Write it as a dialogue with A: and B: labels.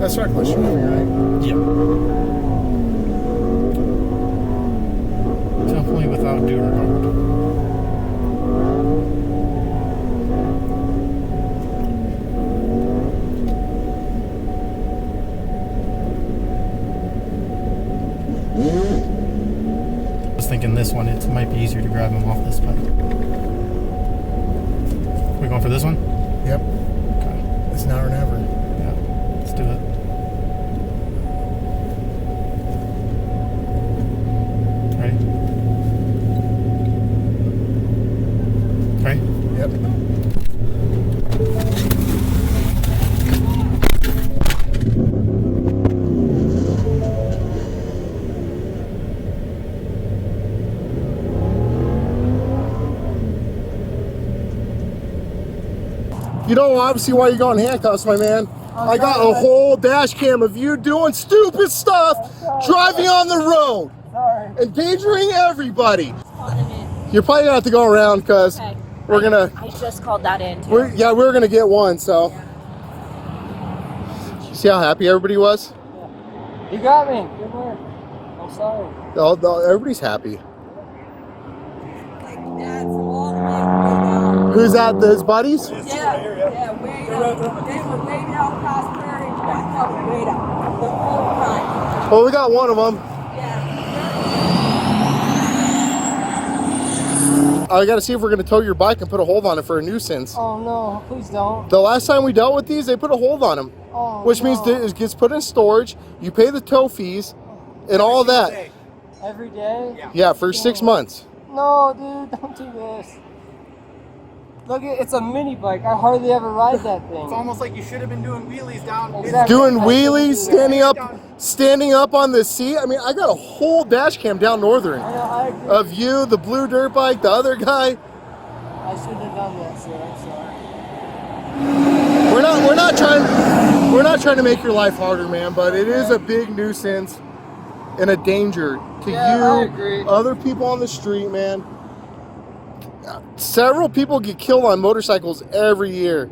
A: That's reckless driving, right?
B: Yep. Definitely without due regard. I was thinking this one, it might be easier to grab him off this bike. We going for this one?
A: Yep.
B: Okay.
A: It's now or never.
B: Yeah. Let's do it. Ready? Ready?
A: Yep. You know obviously why you got in handcuffs, my man. I got a whole dash cam of you doing stupid stuff, driving on the road, endangering everybody. You're probably gonna have to go around because we're gonna.
C: I just called that in too.
A: We're gonna get one. So, see how happy everybody was?
D: You got me. Good work. I'm sorry.
A: Everybody's happy. Who's that? His buddies?
C: Yeah, way out. They were way down past Prairie, back up, way down. The whole time.
A: Well, we got one of them.
C: Yeah.
A: I gotta see if we're gonna tow your bike and put a hold on it for a nuisance.
D: Oh no, please don't.
A: The last time we dealt with these, they put a hold on them.
D: Oh,
A: which means that it gets put in storage, you pay the tow fees, and all that.
D: Every day?
A: Yeah, for 6 months.
D: No, dude, don't do this. Look, it's a mini bike. I hardly ever ride that thing.
E: It's almost like you should have been doing wheelies down.
D: Exactly.
A: Doing wheelies, standing up on the seat. I mean, I got a whole dash cam down Northern
D: I know, I agree.
A: of you, the blue dirt bike, the other guy.
D: I shouldn't have done that, sir. I'm sorry.
A: We're not trying to make your life harder, man, but it is a big nuisance and a danger to
D: I agree.
A: you, other people on the street, man. Several people get killed on motorcycles every year.